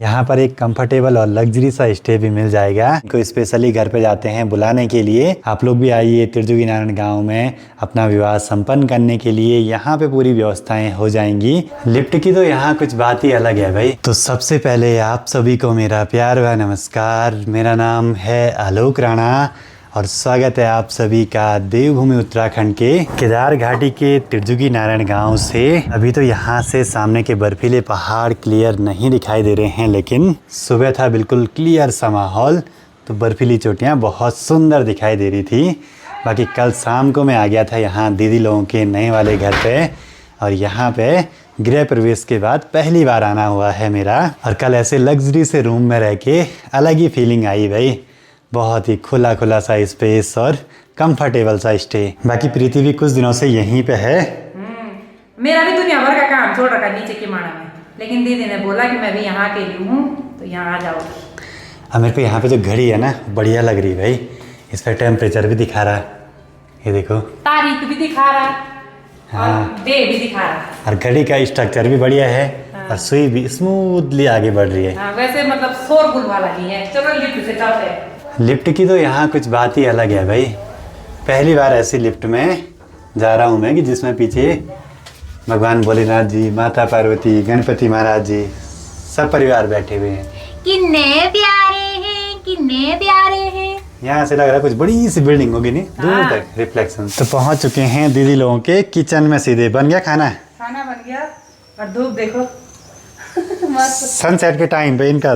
यहाँ पर एक कंफर्टेबल और लग्जरी सा स्टे भी मिल जाएगा। कोई स्पेशली घर पे जाते हैं बुलाने के लिए, आप लोग भी आइए तिरजुगी नारायण गांव में अपना विवाह संपन्न करने के लिए। यहाँ पे पूरी व्यवस्थाएं हो जाएंगी। लिफ्ट की तो यहाँ कुछ बात ही अलग है भाई। तो सबसे पहले आप सभी को मेरा प्यार व नमस्कार। मेरा नाम है आलोक राणा और स्वागत है आप सभी का देवभूमि उत्तराखंड के केदार घाटी के तिरजुगी नारायण गांव से। अभी तो यहाँ से सामने के बर्फीले पहाड़ क्लियर नहीं दिखाई दे रहे हैं, लेकिन सुबह था बिल्कुल क्लियर सा माहौल, तो बर्फीली चोटियाँ बहुत सुंदर दिखाई दे रही थी। बाकी कल शाम को मैं आ गया था यहाँ दीदी लोगों के नए वाले घर पे, और यहाँ पे गृह प्रवेश के बाद पहली बार आना हुआ है मेरा। और कल ऐसे लग्जरी से रूम में रह के अलग ही फीलिंग आई भाई। बहुत ही खुला खुला सा स्पेस और कंफर्टेबल सा स्टे। बाकी प्रीति भी कुछ दिनों से यहीं पे है। मेरा भी दुनिया भर का काम छोड़ रखा नीचे के माड़ा में, लेकिन दीदी ने बोला कि मैं भी यहाँ के लिए हूँ तो यहाँ आ जाओ। अब मेरे को यहाँ पे जो घड़ी है ना बढ़िया लग रही भाई। इस पर टेम्परेचर भी दिखा रहा है, ये देखो, तारीख भी दिखा रहा हाँ, और डे भी दिखा रहा। और घड़ी का स्ट्रक्चर भी बढ़िया है, और सुई भी स्मूथली आगे बढ़ रही है। हाँ, वैसे मतलब शोरगुल वाला नहीं है। चलो लिफ्ट से चलते हैं। लिफ्ट की तो यहाँ कुछ बात ही अलग है भाई। पहली बार ऐसी लिफ्ट में जा रहा हूँ मैं कि जिसमें पीछे भगवान भोलेनाथ जी, माता पार्वती, गणपति महाराज जी सब परिवार बैठे हुए हैं। कितने प्यारे हैं, कितने प्यारे हैं। यहाँ से लग रहा है कुछ बड़ी सी बिल्डिंग होगी नहीं, दूर तक रिफ्लेक्शन। तो पहुँच चुके हैं दीदी लोगों के किचन में। सीधे बन गया खाना, खाना बन गया और धूप देखो। सनसेट के टाइम पे इनका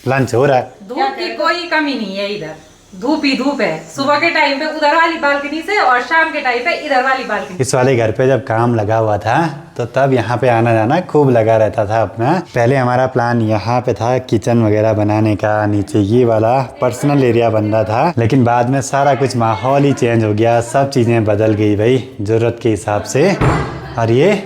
लंच हो रहा है। धूप की कोई कमी नहीं है इधर, धूप ही धूप है। सुबह के टाइम पे उधर वाली बालकनी से और शाम के टाइम पे इधर वाली बालकनी। इस वाले घर पे जब काम लगा हुआ था तो तब यहाँ पे आना जाना खूब लगा रहता था अपना। पहले हमारा प्लान यहाँ पे था किचन वगैरह बनाने का, नीचे ये वाला पर्सनल एरिया बन रहा था, लेकिन बाद में सारा कुछ माहौल ही चेंज हो गया, सब चीज़ें बदल गई भाई ज़रूरत के हिसाब से। और ये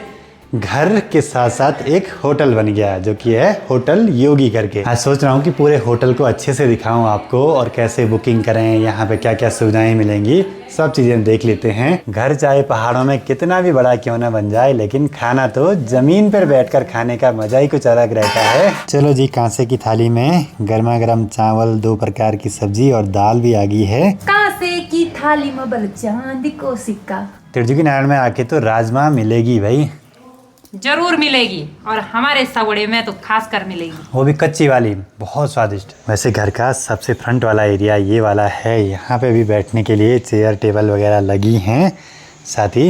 घर के साथ साथ एक होटल बन गया जो कि है होटल योगी करके। आज सोच रहा हूँ कि पूरे होटल को अच्छे से दिखाऊं आपको और कैसे बुकिंग करें, यहाँ पे क्या क्या सुविधाएं मिलेंगी, सब चीज़ें देख लेते हैं। घर चाहे पहाड़ों में कितना भी बड़ा क्यों ना बन जाए, लेकिन खाना तो ज़मीन पर बैठकर खाने का मज़ा ही कुछ अलग रहता है। चलो जी, कांसे की थाली में गर्मा गर्म चावल, 2 प्रकार की सब्जी और दाल भी आ गई है। कांसे की थाली में बल चांदी को सिक्का। तिरजुगी नारायण में आके तो राजमा मिलेगी भाई, जरूर मिलेगी, और हमारे सवड़े में तो खास कर मिलेगी, वो भी कच्ची वाली, बहुत स्वादिष्ट। वैसे घर का सबसे फ्रंट वाला एरिया ये वाला है। यहाँ पे भी बैठने के लिए चेयर टेबल वगैरह लगी हैं, साथ ही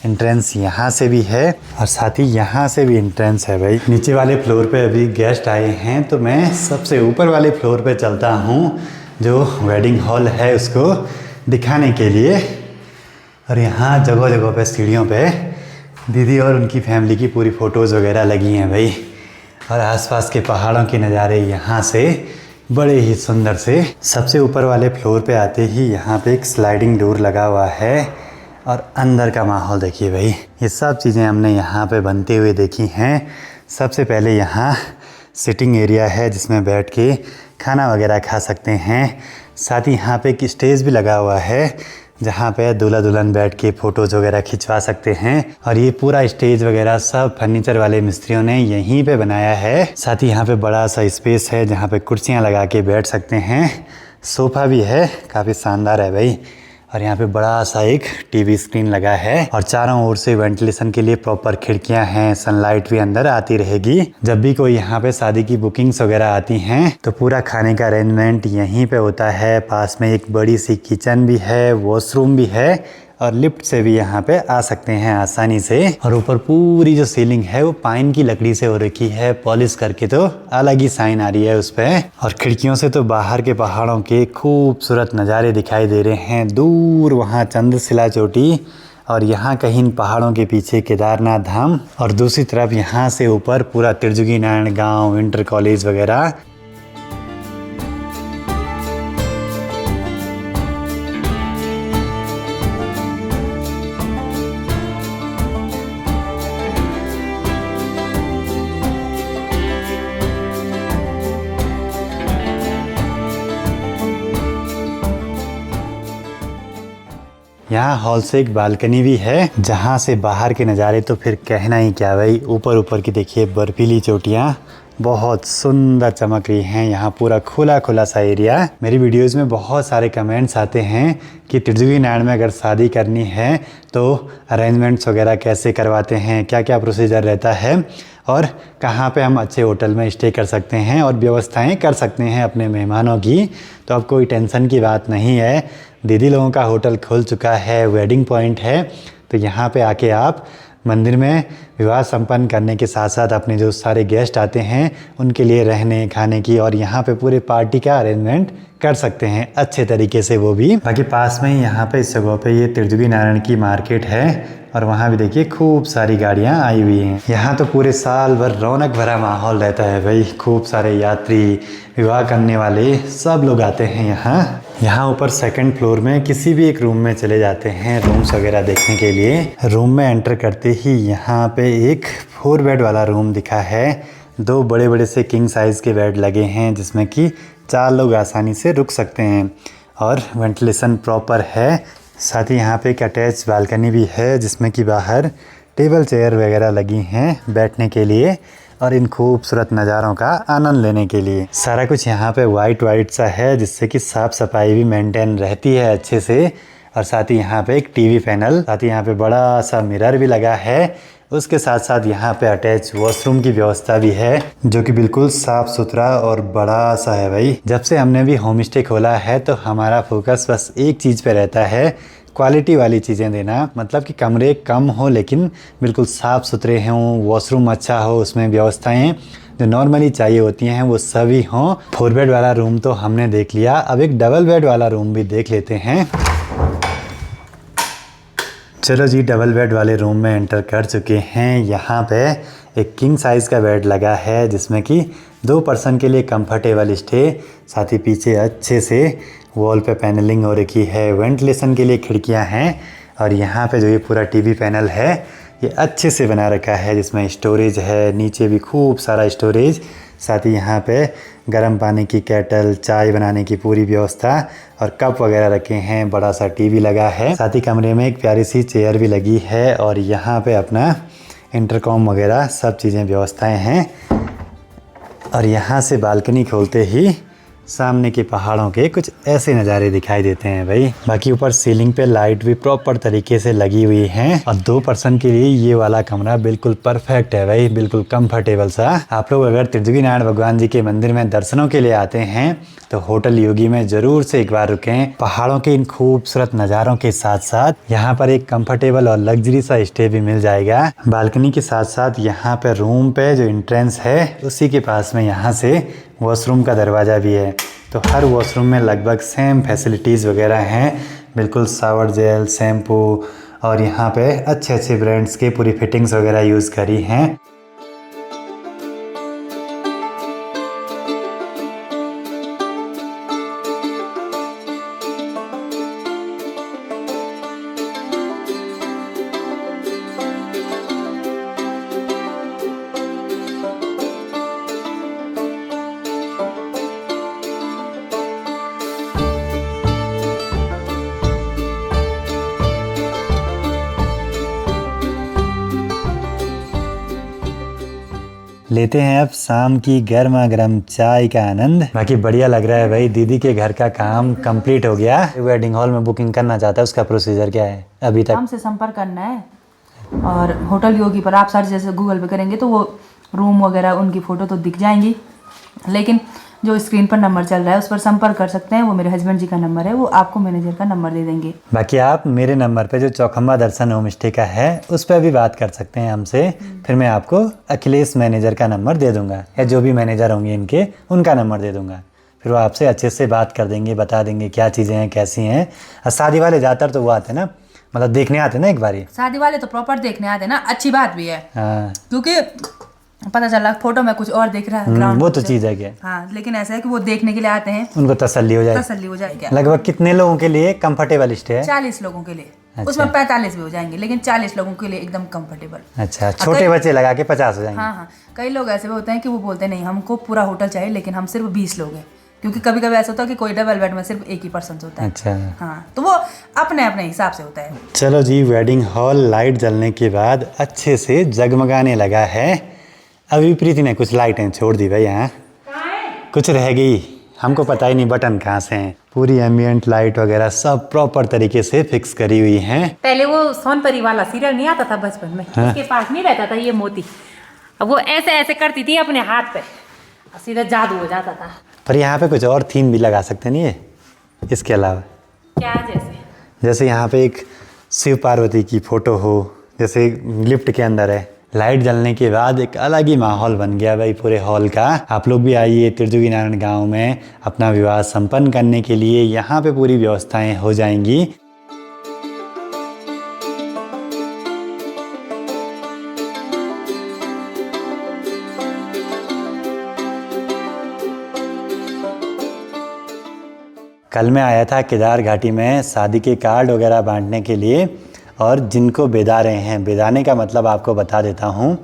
एंट्रेंस यहाँ से भी है और साथ ही यहाँ से भी एंट्रेंस है भाई। नीचे वाले फ्लोर पे अभी गेस्ट आए हैं, तो मैं सबसे ऊपर वाले फ्लोर पे चलता हूँ जो वेडिंग हॉल है उसको दिखाने के लिए। और यहाँ जगह जगह पे सीढ़ियों पे दीदी और उनकी फैमिली की पूरी फ़ोटोज़ वगैरह लगी हैं भाई। और आसपास के पहाड़ों के नज़ारे यहाँ से बड़े ही सुंदर से। सबसे ऊपर वाले फ्लोर पे आते ही यहाँ पे एक स्लाइडिंग डोर लगा हुआ है, और अंदर का माहौल देखिए भाई। ये सब चीज़ें हमने यहाँ पे बनते हुए देखी हैं। सबसे पहले यहाँ सिटिंग एरिया है जिसमें बैठ के खाना वगैरह खा सकते हैं। साथ ही यहाँ पे एक स्टेज भी लगा हुआ है जहाँ पे दूल्हा दुल्हन बैठ के फ़ोटोज़ वगैरह खिंचवा सकते हैं। और ये पूरा स्टेज वगैरह सब फर्नीचर वाले मिस्त्रियों ने यहीं पे बनाया है। साथ ही यहाँ पे बड़ा सा स्पेस है जहाँ पे कुर्सियाँ लगा के बैठ सकते हैं। सोफ़ा भी है, काफ़ी शानदार है भाई। और यहाँ पे बड़ा सा एक टीवी स्क्रीन लगा है, और चारों ओर से वेंटिलेशन के लिए प्रॉपर खिड़कियाँ हैं, सनलाइट भी अंदर आती रहेगी। जब भी कोई यहाँ पे शादी की बुकिंग्स वगैरह आती हैं तो पूरा खाने का अरेंजमेंट यहीं पे होता है। पास में एक बड़ी सी किचन भी है, वॉशरूम भी है, और लिफ्ट से भी यहाँ पे आ सकते हैं आसानी से। और ऊपर पूरी जो सीलिंग है वो पाइन की लकड़ी से हो रखी है, पॉलिश करके तो अलग ही साइन आ रही है उस पे। और खिड़कियों से तो बाहर के पहाड़ों के खूबसूरत नज़ारे दिखाई दे रहे हैं। दूर वहाँ चंद्रशिला चोटी, और यहाँ कहीं पहाड़ों के पीछे केदारनाथ धाम, और दूसरी तरफ यहाँ से ऊपर पूरा तिरजुगी नारायण गाँव, इंटर कॉलेज वगैरह। यहाँ हॉल से एक बालकनी भी है जहाँ से बाहर के नज़ारे तो फिर कहना ही क्या भाई। ऊपर ऊपर की देखिए बर्फीली चोटियाँ, बहुत सुंदर चमक रही हैं। यहाँ पूरा खुला खुला सा एरिया। मेरी वीडियोस में बहुत सारे कमेंट्स आते हैं कि त्रिजुगी नारायण में अगर शादी करनी है तो अरेंजमेंट्स वगैरह कैसे करवाते हैं, क्या क्या प्रोसीजर रहता है और कहाँ पे हम अच्छे होटल में स्टे कर सकते हैं और व्यवस्थाएं कर सकते हैं अपने मेहमानों की। तो अब कोई टेंशन की बात नहीं है। दीदी लोगों का होटल खुल चुका है, वेडिंग पॉइंट है। तो यहाँ पे आके आप मंदिर में विवाह संपन्न करने के साथ साथ अपने जो सारे गेस्ट आते हैं उनके लिए रहने खाने की और यहाँ पे पूरे पार्टी का अरेंजमेंट कर सकते हैं अच्छे तरीके से, वो भी। बाकी पास में ही यहाँ पे इस जगह पे ये त्रिजुगी नारायण की मार्केट है और वहाँ भी देखिए खूब सारी गाड़ियाँ आई हुई हैं। यहाँ तो पूरे साल भर रौनक भरा माहौल रहता है भाई। खूब सारे यात्री, विवाह करने वाले सब लोग आते हैं यहाँ। यहाँ ऊपर सेकंड फ्लोर में किसी भी एक रूम में चले जाते हैं रूम्स वगैरह देखने के लिए। रूम में एंटर करते ही यहाँ पे एक 4 बेड वाला रूम दिखा है। 2 बड़े बड़े से किंग साइज़ के बेड लगे हैं जिसमें कि 4 लोग आसानी से रुक सकते हैं और वेंटिलेशन प्रॉपर है। साथ ही यहाँ पे एक अटैच बालकनी भी है जिसमें कि बाहर टेबल चेयर वगैरह लगी हैं बैठने के लिए और इन खूबसूरत नज़ारों का आनंद लेने के लिए। सारा कुछ यहाँ पे वाइट सा है जिससे कि साफ़ सफाई भी मेंटेन रहती है अच्छे से। और साथ ही यहाँ पे एक टीवी पैनल, साथ ही यहाँ पे बड़ा सा मिरर भी लगा है। उसके साथ साथ यहाँ पे अटैच वॉशरूम की व्यवस्था भी है जो कि बिल्कुल साफ़ सुथरा और बड़ा सा है भाई। जब से हमने भी होम स्टे खोला है तो हमारा फोकस बस एक चीज़ पे रहता है, क्वालिटी वाली चीज़ें देना। मतलब कि कमरे कम हो लेकिन बिल्कुल साफ़ सुथरे हों, वॉशरूम अच्छा हो, उसमें व्यवस्थाएं जो नॉर्मली चाहिए होती हैं वो सभी हों। 4 बेड वाला रूम तो हमने देख लिया, अब एक डबल बेड वाला रूम भी देख लेते हैं। चलो जी, डबल बेड वाले रूम में एंटर कर चुके हैं। यहाँ पे एक किंग साइज़ का बेड लगा है जिसमें कि 2 पर्सन के लिए कंफर्टेबल स्टे। साथ ही पीछे अच्छे से वॉल पे पैनलिंग हो रखी है, वेंटिलेशन के लिए खिड़कियाँ हैं और यहाँ पे जो ये पूरा टीवी पैनल है ये अच्छे से बना रखा है जिसमें स्टोरेज है, नीचे भी खूब सारा स्टोरेज। साथ ही यहाँ पे गर्म पानी की केटल, चाय बनाने की पूरी व्यवस्था और कप वगैरह रखे हैं, बड़ा सा टीवी लगा है। साथ ही कमरे में एक प्यारी सी चेयर भी लगी है और यहाँ पे अपना इंटरकॉम वगैरह सब चीज़ें व्यवस्थाएं हैं। और यहाँ से बालकनी खोलते ही सामने के पहाड़ों के कुछ ऐसे नज़ारे दिखाई देते हैं भाई। बाकी ऊपर सीलिंग पे लाइट भी प्रॉपर तरीके से लगी हुई हैं और 2 पर्सन के लिए ये वाला कमरा बिल्कुल परफेक्ट है भाई, बिल्कुल कंफर्टेबल सा। आप लोग अगर त्रिजुगी नारायण भगवान जी के मंदिर में दर्शनों के लिए आते हैं तो होटल योगी में ज़रूर से एक बार रुकें। पहाड़ों के इन खूबसूरत नज़ारों के साथ साथ यहाँ पर एक कंफर्टेबल और लग्जरी सा स्टे भी मिल जाएगा। बालकनी के साथ साथ यहाँ पे रूम पे जो एंट्रेंस है उसी के पास में यहाँ से वॉशरूम का दरवाज़ा भी है। तो हर वॉशरूम में लगभग सेम फैसिलिटीज़ वगैरह हैं, बिल्कुल शावर जेल, शैम्पू और यहाँ पे अच्छे अच्छे ब्रांड्स के पूरी फिटिंग्स वगैरह यूज़ करी हैं। लेते हैं अब शाम की गर्मा गर्म चाय का आनंद। बाकी बढ़िया लग रहा है भाई, दीदी के घर का काम कंप्लीट हो गया। वेडिंग हॉल में बुकिंग करना चाहता है, उसका प्रोसीजर क्या है अभी तक? हमसे संपर्क करना है और होटल योगी पर आप सर्च जैसे गूगल पे करेंगे तो वो रूम वगैरह उनकी फ़ोटो तो दिख जाएंगी, लेकिन जो स्क्रीन पर नंबर चल रहा है उस पर संपर्क कर सकते हैं। वो मेरे हस्बैंड जी का नंबर है, वो आपको मैनेजर का नंबर दे देंगे। बाकी आप मेरे नंबर पे जो चौखंबा दर्शन होम स्टे का है उस पर भी बात कर सकते हैं हमसे। फिर मैं आपको अखिलेश मैनेजर का नंबर दे दूंगा या जो भी मैनेजर होंगे इनके उनका नंबर दे दूंगा। फिर वो आपसे अच्छे से बात कर देंगे, बता देंगे क्या चीज़ें हैं, कैसी हैं। और शादी वाले ज़्यादातर तो वो आते हैं ना, मतलब देखने आते हैं ना, एक बारी शादी वाले तो प्रॉपर देखने आते हैं ना। अच्छी बात भी है हाँ, क्योंकि पता चला फोटो में कुछ और दिख रहा है ग्राउंड वो तो चीज़ है क्या। हाँ, लेकिन ऐसा है कि वो देखने के लिए आते हैं, उनको तसल्ली हो जाए। तसल्ली हो जाए। क्या लगभग कितने लोगों के लिए कंफर्टेबल स्टे है? 40 लोगों के लिए। अच्छा। उसमें 45 भी हो जाएंगे, लेकिन 40 लोगों के लिए एकदम कंफर्टेबल। अच्छा, छोटे बच्चे लगा के 50 हो जाएंगे। हाँ हाँ, कई लोग ऐसे भी होते हैं कि वो बोलते नहीं हमको पूरा होटल चाहिए लेकिन हम सिर्फ 20 लोग हैं, क्योंकि कभी कभी ऐसा होता है कि कोई डबल बेड में सिर्फ एक ही पर्सन होता है। अच्छा हाँ, तो वो अपने अपने हिसाब से होता है। चलो जी, वेडिंग हॉल लाइट जलने के बाद अच्छे से जगमगाने लगा है। अभी प्रीति ने कुछ लाइटें छोड़ दी भाई यहाँ, कुछ रह गई, हमको पता ही नहीं बटन कहाँ से हैं। पूरी एम्बियंट लाइट वगैरह सब प्रॉपर तरीके से फिक्स करी हुई हैं। पहले वो सोनपरी वाला सीरियल नहीं आता था बचपन में, उसके पास नहीं रहता था ये मोती, अब वो ऐसे ऐसे करती थी अपने हाथ पे, सीधा जादू हो जाता था। पर यहाँ पे कुछ और थीम भी लगा सकते नहीं है इसके अलावा? क्या जैसे यहाँ पे एक शिव पार्वती की फोटो हो, जैसे लिफ्ट के अंदर है, लाइट जलने के बाद एक अलग ही माहौल बन गया भाई पूरे हॉल का। आप लोग भी आइए त्रिजुगी नारायण गांव में अपना विवाह संपन्न करने के लिए, यहाँ पे पूरी व्यवस्थाएं हो जाएंगी। कल मैं आया था केदार घाटी में शादी के कार्ड वगैरह बांटने के लिए, और जिनको बेदा रहे हैं, बेदाने का मतलब आपको बता देता हूँ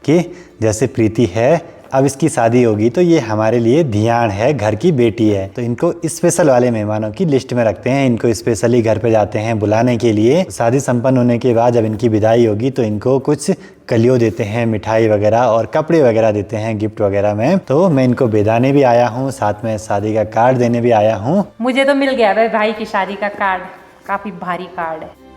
कि जैसे प्रीति है, अब इसकी शादी होगी तो ये हमारे लिए ध्यान है, घर की बेटी है, तो इनको स्पेशल वाले मेहमानों की लिस्ट में रखते हैं। इनको स्पेशली घर पे जाते हैं बुलाने के लिए। शादी संपन्न होने के बाद जब इनकी विदाई होगी तो इनको कुछ कलियो देते हैं, मिठाई वगैरह और कपड़े वगैरह देते हैं गिफ्ट वगैरह में। तो मैं इनको बेदाने भी आया हूँ, साथ में शादी का कार्ड देने भी आया हूँ। मुझे तो मिल गया भाई की शादी का कार्ड, काफी भारी कार्ड है।